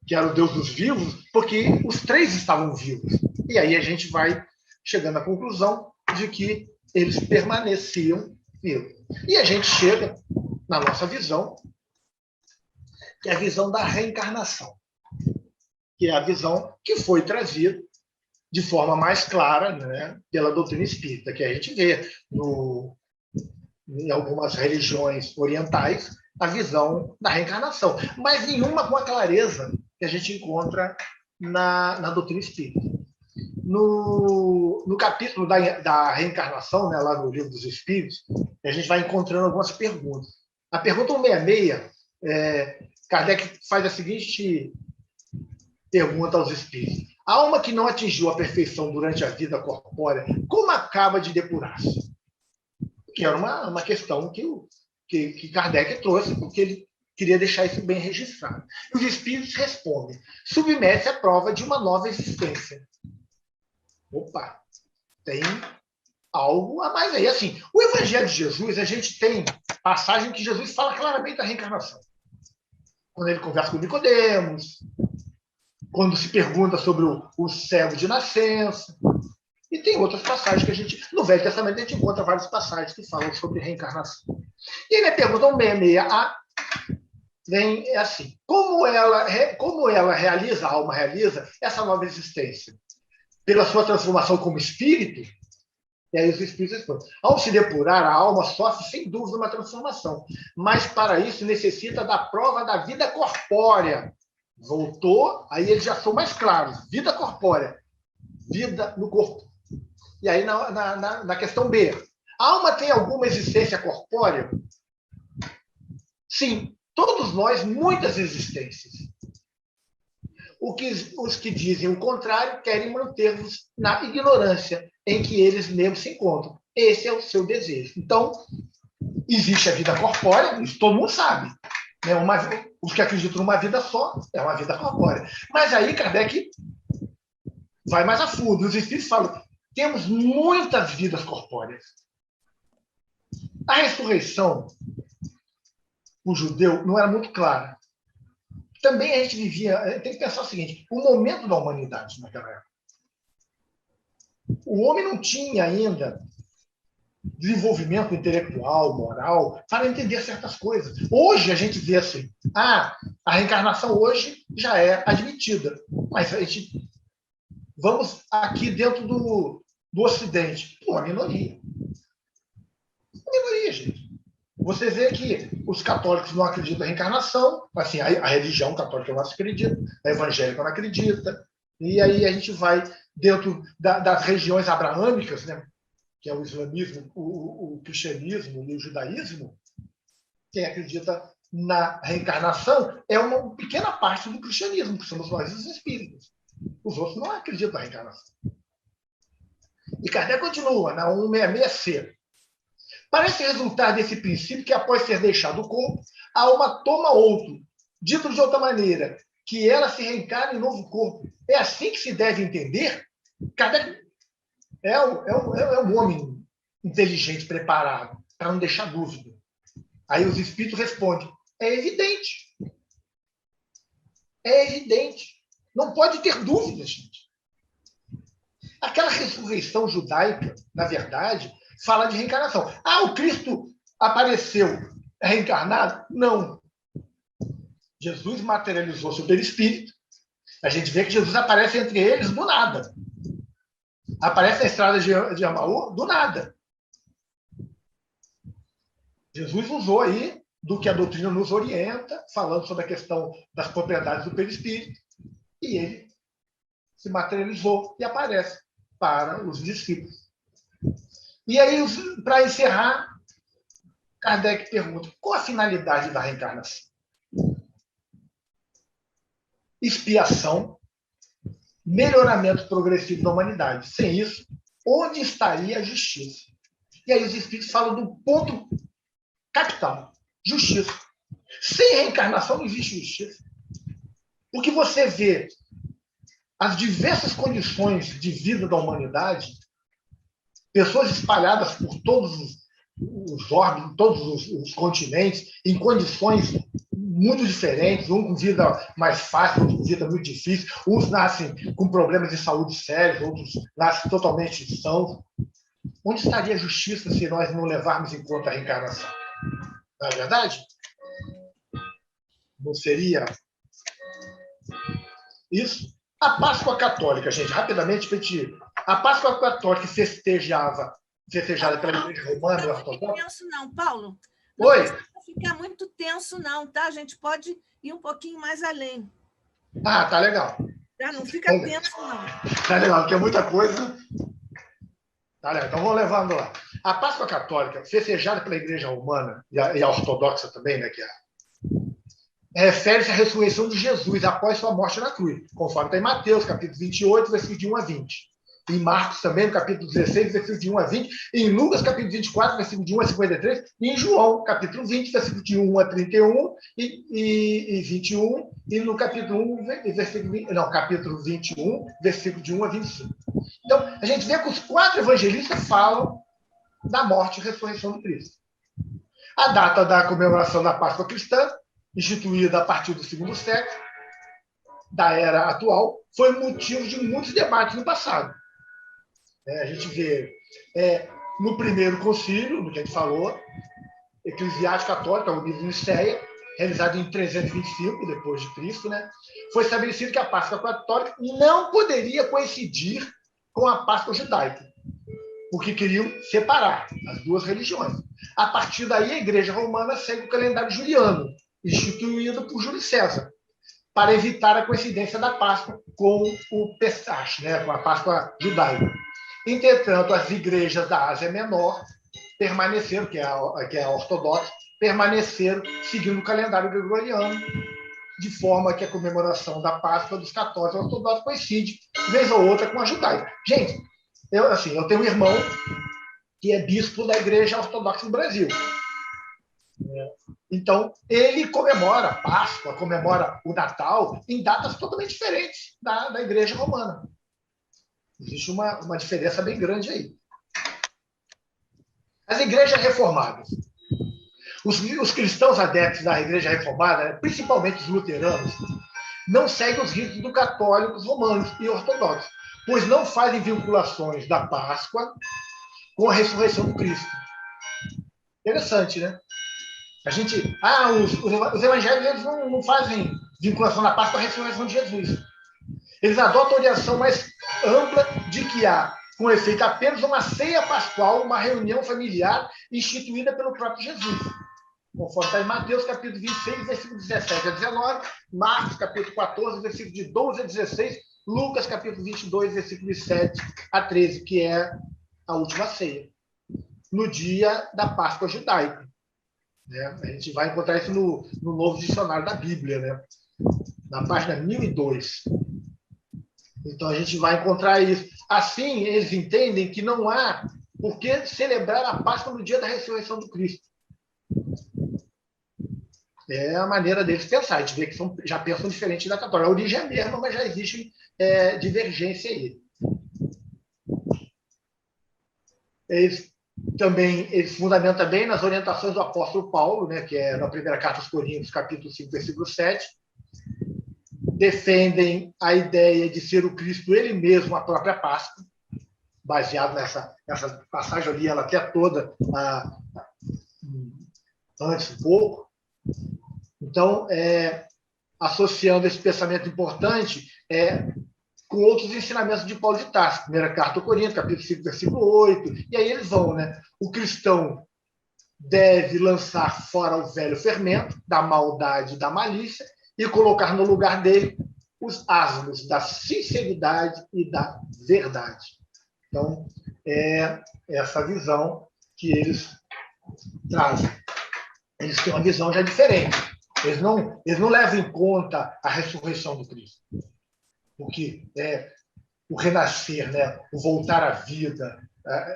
que era o Deus dos vivos, porque os três estavam vivos. E aí a gente vai chegando à conclusão de que eles permaneciam vivos. E a gente chega na nossa visão, que é a visão da reencarnação, que é a visão que foi trazida de forma mais clara, né, pela doutrina espírita, que a gente vê em algumas religiões orientais a visão da reencarnação, mas nenhuma com a clareza que a gente encontra na doutrina espírita. No capítulo da reencarnação, né, lá no Livro dos Espíritos, a gente vai encontrando algumas perguntas. A pergunta 166, Kardec faz a seguinte pergunta aos espíritos: a alma que não atingiu a perfeição durante a vida corpórea, como acaba de depurar-se? Que era uma questão que Kardec trouxe, porque ele queria deixar isso bem registrado. E os espíritos respondem: submete à prova de uma nova existência. Opa, tem algo a mais aí. Assim, o Evangelho de Jesus, a gente tem passagem que Jesus fala claramente da reencarnação. Quando ele conversa com Nicodemos, quando se pergunta sobre o cego de nascença. E tem outras passagens que a gente... No Velho Testamento a gente encontra várias passagens que falam sobre reencarnação. E aí a pergunta 166A vem assim: como ela realiza, a alma realiza essa nova existência? Pela sua transformação como espírito? E aí os espíritos respondem: ao se depurar, a alma sofre sem dúvida uma transformação, mas para isso necessita da prova da vida corpórea. Voltou, aí eles já são mais claros: vida corpórea, vida no corpo. E aí na questão B, a alma tem alguma existência corpórea? Sim, todos nós, muitas existências. Os que dizem o contrário querem manter-nos na ignorância em que eles mesmos se encontram. Esse é o seu desejo. Então, existe a vida corpórea, isso todo mundo sabe. Né? Os que acreditam numa vida só, é uma vida corpórea. Mas aí Kardec vai mais a fundo. Os espíritos falam: temos muitas vidas corpóreas. A ressurreição, o judeu, não era muito clara. Também a gente vivia... Tem que pensar o seguinte: o momento da humanidade naquela época. O homem não tinha ainda desenvolvimento intelectual, moral, para entender certas coisas. Hoje a gente vê assim: a reencarnação hoje já é admitida. Mas a gente... Vamos aqui dentro do Ocidente. Uma minoria. Uma minoria, gente. Você vê que os católicos não acreditam na reencarnação, assim, a religião católica não acredita, a evangélica não acredita, e aí a gente vai dentro das regiões abraâmicas, né, que é o islamismo, o cristianismo e o judaísmo. Quem acredita na reencarnação é uma pequena parte do cristianismo, que somos nós os espíritos. Os outros não acreditam na reencarnação. E Kardec continua na 166C. Parece resultar desse princípio que, após ser deixado o corpo, a alma toma outro. Dito de outra maneira, que ela se reencarna em novo corpo. É assim que se deve entender? Kardec é um homem inteligente, preparado, para não deixar dúvida. Aí os espíritos respondem: é evidente. É evidente. Não pode ter dúvida, gente. Aquela ressurreição judaica, na verdade, fala de reencarnação. Ah, o Cristo apareceu reencarnado? Não. Jesus materializou-se pelo Espírito. A gente vê que Jesus aparece entre eles do nada. Aparece na estrada de Amaú do nada. Jesus usou aí do que a doutrina nos orienta, falando sobre a questão das propriedades do perispírito, e ele se materializou e aparece para os discípulos. E aí, para encerrar, Kardec pergunta: qual a finalidade da reencarnação? Expiação, melhoramento progressivo da humanidade. Sem isso, onde estaria a justiça? E aí os espíritos falam do ponto capital: justiça. Sem reencarnação não existe justiça. Porque você vê as diversas condições de vida da humanidade, pessoas espalhadas por todos os órbitos, todos os continentes, em condições muito diferentes, um com vida mais fácil, outro com vida muito difícil, uns nascem com problemas de saúde sérios, outros nascem totalmente sãos. Onde estaria a justiça se nós não levarmos em conta a reencarnação? Não é verdade? Não seria isso? A Páscoa Católica, gente, rapidamente, a Páscoa Católica festejada pela Igreja Romana e Ortodoxa. Não fique tenso, não, Paulo. Não Oi? Precisa ficar muito tenso, não, tá? A gente pode ir um pouquinho mais além. Ah, tá legal. Tá? Não fica tenso, não. Tá legal, porque é muita coisa. Tá legal, então vamos levando lá. A Páscoa Católica, festejada pela Igreja Romana e a Ortodoxa também, né, que refere-se à ressurreição de Jesus após sua morte na cruz, conforme está em Mateus, capítulo 28, versículo de 1 a 20. Em Marcos também, no capítulo 16, versículo de 1 a 20. Em Lucas, capítulo 24, versículo de 1 a 53. E em João, capítulo 20, versículo de 1 a 31 e 21. E no capítulo 1, capítulo 21, versículo de 1 a 25. Então, a gente vê que os 4 evangelistas falam da morte e ressurreição do Cristo. A data da comemoração da Páscoa cristã, instituída a partir do segundo século, da era atual, foi motivo de muitos debates no passado. A gente vê no primeiro concílio, no que a gente falou, eclesiástico católico, o livro de Nicéia, realizado em 325 depois de Cristo, né, foi estabelecido que a Páscoa católica não poderia coincidir com a Páscoa judaica, porque queriam separar as duas religiões. A partir daí, a Igreja Romana segue o calendário juliano, instituído por Júlio César, para evitar a coincidência da Páscoa com o Pesach, né, com a Páscoa judaica. Entretanto, as igrejas da Ásia Menor permaneceram, que é a ortodoxa, permaneceram seguindo o calendário gregoriano, de forma que a comemoração da Páscoa dos católicos ortodoxos coincide, vez ou outra, com a judaica. Gente, eu tenho um irmão que é bispo da Igreja Ortodoxa do Brasil. Então, ele comemora a Páscoa, comemora o Natal em datas totalmente diferentes da Igreja Romana. Existe uma diferença bem grande aí. As igrejas reformadas. Os cristãos adeptos da Igreja Reformada, principalmente os luteranos, não seguem os ritos dos católicos romanos e ortodoxos, pois não fazem vinculações da Páscoa com a ressurreição do Cristo. Interessante, né? Os evangélicos eles não fazem vinculação da Páscoa com a ressurreição de Jesus. Eles adotam a orientação mais ampla de que há, com efeito, apenas uma ceia pascual, uma reunião familiar instituída pelo próprio Jesus. Conforme está em Mateus, capítulo 26, versículo 17 a 19, Marcos, capítulo 14, versículo de 12 a 16, Lucas, capítulo 22, versículo de 7 a 13, que é a última ceia, no dia da Páscoa judaica. A gente vai encontrar isso no Novo Dicionário da Bíblia, né? Na página 1002. Então, a gente vai encontrar isso. Assim, eles entendem que não há por que celebrar a Páscoa no dia da ressurreição do Cristo. É a maneira deles pensar. A gente vê que já pensam diferente da católica. A origem é a mesma, mas já existe divergência aí. Eles também, ele se fundamenta bem nas orientações do apóstolo Paulo, né, que é na primeira carta aos Coríntios, capítulo 5, versículo 7. Defendem a ideia de ser o Cristo ele mesmo a própria Páscoa, baseado nessa passagem, eu li ela até toda antes um pouco. Então, associando esse pensamento importante com outros ensinamentos de Paulo de Tarso, primeira carta aos Coríntios, capítulo 5, versículo 8, e aí eles vão, né? O cristão deve lançar fora o velho fermento da maldade e da malícia e colocar no lugar dele os asmos da sinceridade e da verdade. Então, é essa visão que eles trazem. Eles têm uma visão já diferente. Eles não levam em conta a ressurreição do Cristo. Porque o renascer, né? O voltar à vida,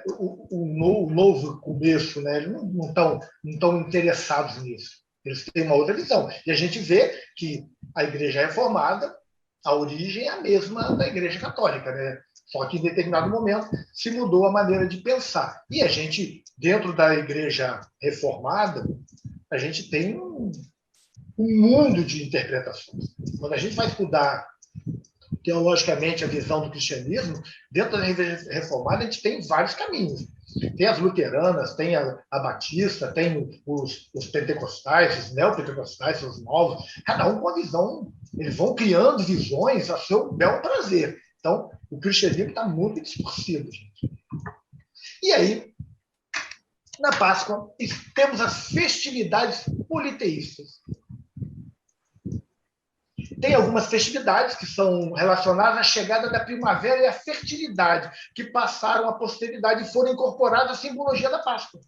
o novo começo, né? Eles não estão interessados nisso. Eles têm uma outra visão. E a gente vê que a Igreja Reformada, a origem é a mesma da Igreja Católica, né? Só que em determinado momento se mudou a maneira de pensar. E a gente, dentro da Igreja Reformada, a gente tem um mundo de interpretações. Quando a gente vai estudar teologicamente a visão do cristianismo, dentro da Igreja Reformada a gente tem vários caminhos. Tem as luteranas, tem a batista, tem os pentecostais, os neopentecostais, os novos, cada um com a visão. Eles vão criando visões a seu bel prazer. Então, o cristianismo está muito distorcido, gente. E aí, na Páscoa, temos as festividades politeístas. Tem algumas festividades que são relacionadas à chegada da primavera e à fertilidade, que passaram à posteridade e foram incorporadas à simbologia da Páscoa.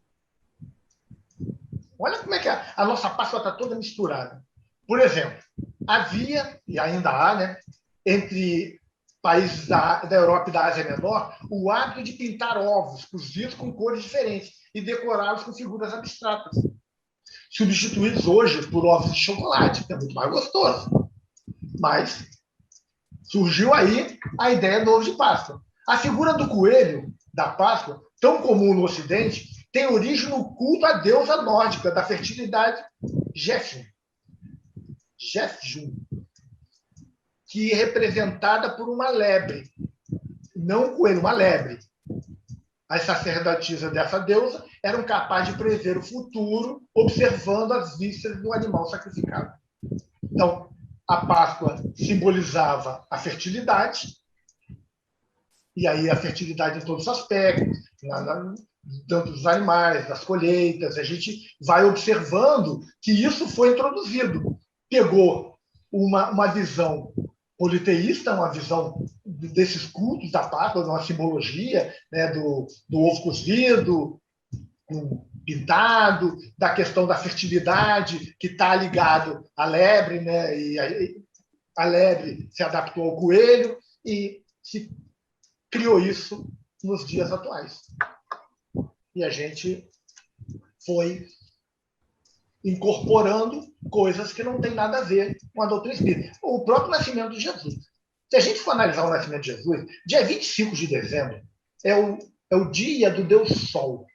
Olha como é que a nossa Páscoa está toda misturada. Por exemplo, havia, e ainda há, né, entre países da Europa e da Ásia Menor, o hábito de pintar ovos cozidos com cores diferentes e decorá-los com figuras abstratas, substituídos hoje por ovos de chocolate, que é muito mais gostoso. Mas surgiu aí a ideia do ovo de Páscoa. A figura do coelho da Páscoa, tão comum no Ocidente, tem origem no culto à deusa nórdica da fertilidade Gefjun, que é representada por uma lebre, não um coelho, uma lebre. As sacerdotisas dessa deusa eram capazes de prever o futuro observando as vísceras do animal sacrificado. Então, a Páscoa simbolizava a fertilidade, e aí a fertilidade em todos os aspectos, tanto dos animais, das colheitas. A gente vai observando que isso foi introduzido. Pegou uma visão politeísta, uma visão desses cultos da Páscoa, uma simbologia, né, do ovo cozido, pintado, da questão da fertilidade, que está ligado à lebre, né? E a lebre se adaptou ao coelho e se criou isso nos dias atuais. E a gente foi incorporando coisas que não têm nada a ver com a doutrina espírita. O próprio nascimento de Jesus. Se a gente for analisar o nascimento de Jesus, dia 25 de dezembro é o dia do Deus Sol.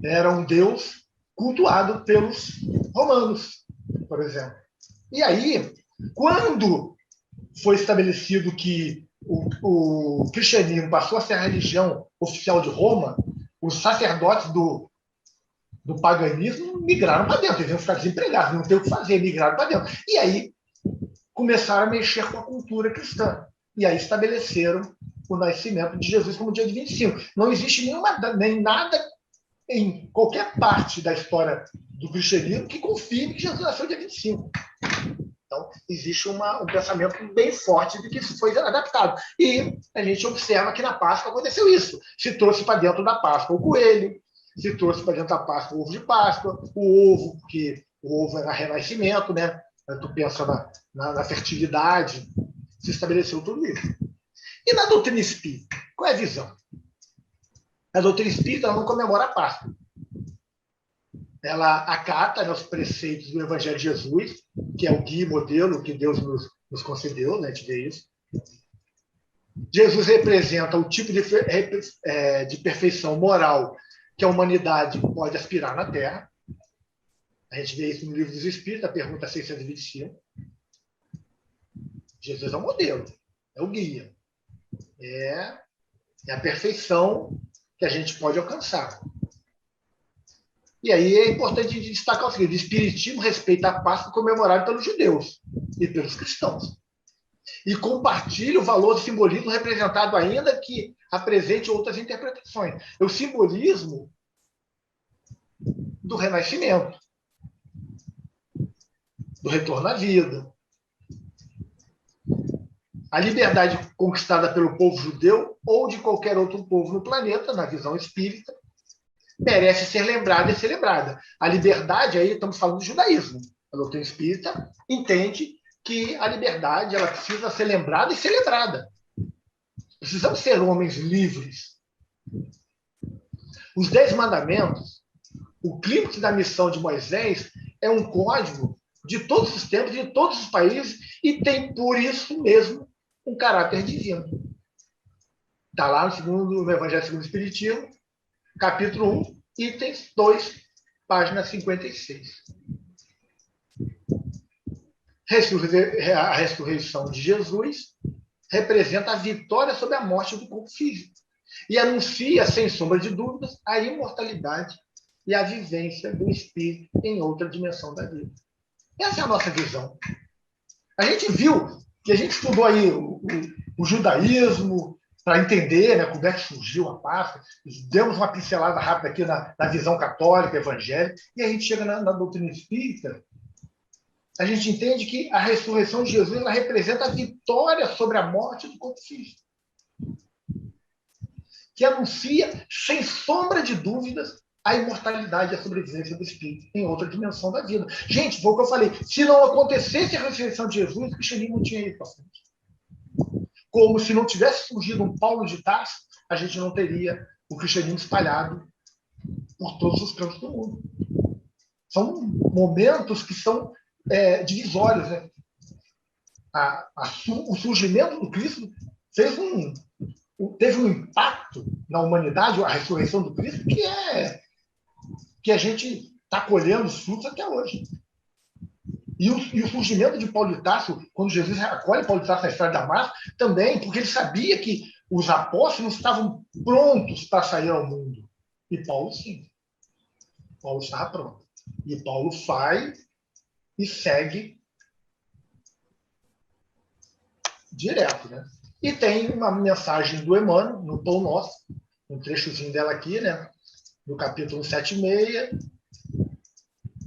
Era um deus cultuado pelos romanos, por exemplo. E aí, quando foi estabelecido que o cristianismo passou a ser a religião oficial de Roma, os sacerdotes do paganismo migraram para dentro. Eles iam ficar desempregados, não ter o que fazer, migraram para dentro. E aí começaram a mexer com a cultura cristã. E aí estabeleceram o nascimento de Jesus como dia de 25. Não existe nem nada em qualquer parte da história do cristianismo que confirme que Jesus nasceu dia 25. Então, existe um pensamento bem forte de que isso foi adaptado. E a gente observa que na Páscoa aconteceu isso. Se trouxe para dentro da Páscoa o coelho, se trouxe para dentro da Páscoa o ovo de Páscoa, o ovo, porque o ovo era renascimento, né? Tu pensa na fertilidade, se estabeleceu tudo isso. E na doutrina espírita, qual é a visão? A doutrina espírita não comemora a Páscoa. Ela acata, né, os preceitos do Evangelho de Jesus, que é o guia e modelo que Deus nos concedeu, né, de ver isso. Jesus representa o tipo de perfeição moral que a humanidade pode aspirar na Terra. A gente vê isso no Livro dos Espíritos, a pergunta 625. Jesus é o modelo, é o guia. É a perfeição que a gente pode alcançar. E aí é importante destacar o seguinte: o Espiritismo respeita a Páscoa comemorada pelos judeus e pelos cristãos. E compartilha o valor do simbolismo representado, ainda que apresente outras interpretações. É o simbolismo do renascimento, do retorno à vida. A liberdade conquistada pelo povo judeu ou de qualquer outro povo no planeta, na visão espírita, merece ser lembrada e celebrada. A liberdade, aí estamos falando do judaísmo. A doutrina espírita entende que a liberdade ela precisa ser lembrada e celebrada. Precisamos ser homens livres. Os 10 mandamentos, o clímax da missão de Moisés, é um código de todos os tempos, de todos os países, e tem, por isso mesmo, um caráter divino. Está lá no Evangelho segundo o Espiritismo, capítulo 1, itens 2, página 56. A ressurreição de Jesus representa a vitória sobre a morte do corpo físico e anuncia, sem sombra de dúvidas, a imortalidade e a vivência do espírito em outra dimensão da vida. Essa é a nossa visão. A gente viu, que a gente estudou aí o judaísmo para entender, né, como é que surgiu a Páscoa, demos uma pincelada rápida aqui na visão católica, evangélica, e a gente chega na doutrina espírita. A gente entende que a ressurreição de Jesus ela representa a vitória sobre a morte do corpo físico, que anuncia, sem sombra de dúvidas, a imortalidade e a sobrevivência do espírito em outra dimensão da vida. Gente, foi o que eu falei. Se não acontecesse a ressurreição de Jesus, o cristianismo não tinha ido para frente. Como se não tivesse surgido um Paulo de Tarso, a gente não teria o cristianismo espalhado por todos os cantos do mundo. São momentos que são divisórios, né? O surgimento do Cristo teve um impacto na humanidade, a ressurreição do Cristo, que a gente está colhendo os frutos até hoje. E o surgimento de Paulo de Tarso, quando Jesus acolhe Paulo de Tarso na estrada de Damasco, também, porque ele sabia que os apóstolos estavam prontos para sair ao mundo. E Paulo, sim. Paulo estava pronto. E Paulo vai e segue direto, né? E tem uma mensagem do Emmanuel, no Pão Nosso, um trechozinho dela aqui, né? No capítulo 176,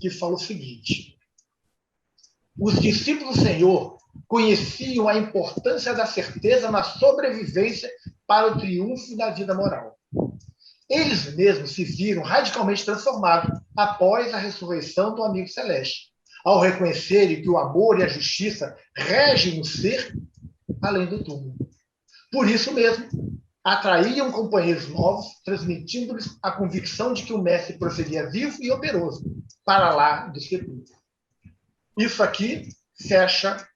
que fala o seguinte: os discípulos do Senhor conheciam a importância da certeza na sobrevivência para o triunfo da vida moral. Eles mesmos se viram radicalmente transformados após a ressurreição do amigo celeste, ao reconhecerem que o amor e a justiça regem o ser além do túmulo. Por isso mesmo, atraíam companheiros novos, transmitindo-lhes a convicção de que o mestre prosseguia vivo e operoso, para lá do sepulcro. Isso aqui fecha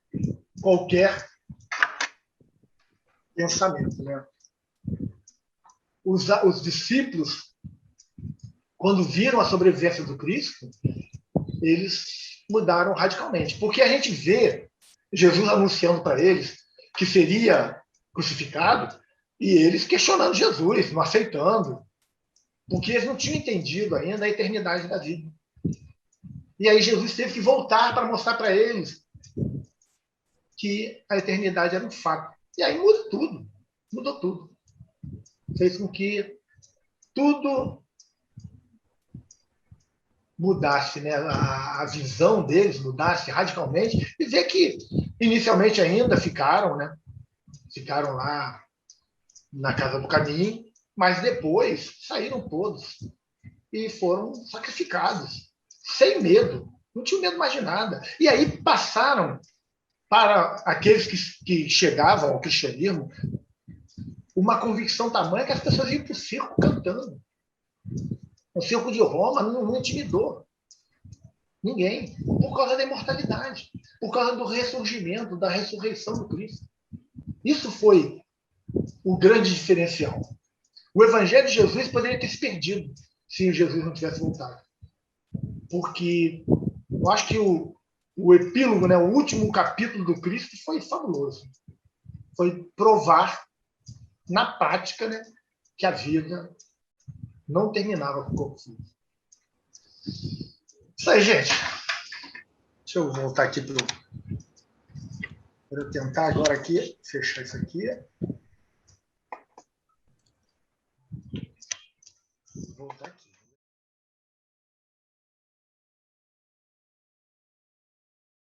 qualquer pensamento, né? Os discípulos, quando viram a sobrevivência do Cristo, eles mudaram radicalmente. Porque a gente vê Jesus anunciando para eles que seria crucificado e eles questionando Jesus, não aceitando, porque eles não tinham entendido ainda a eternidade da vida. E aí Jesus teve que voltar para mostrar para eles que a eternidade era um fato. E aí muda tudo, mudou tudo. Fez com que tudo mudasse, né? A visão deles mudasse radicalmente, e ver que inicialmente ainda ficaram, né? Ficaram lá na Casa do Caminho, mas depois saíram todos e foram sacrificados, sem medo, não tinham medo mais de nada. E aí passaram para aqueles que chegavam ao cristianismo uma convicção tamanha que as pessoas iam para o circo cantando. O circo de Roma não intimidou ninguém, por causa da imortalidade, por causa do ressurgimento, da ressurreição do Cristo. Isso foi o grande diferencial. O Evangelho de Jesus poderia ter se perdido se Jesus não tivesse voltado. Porque eu acho que o epílogo, né, o último capítulo do Cristo foi fabuloso. Foi provar, na prática, né, que a vida não terminava com o corpo físico. Isso aí, gente. Deixa eu voltar aqui para eu tentar agora aqui fechar isso aqui. Vou voltar aqui.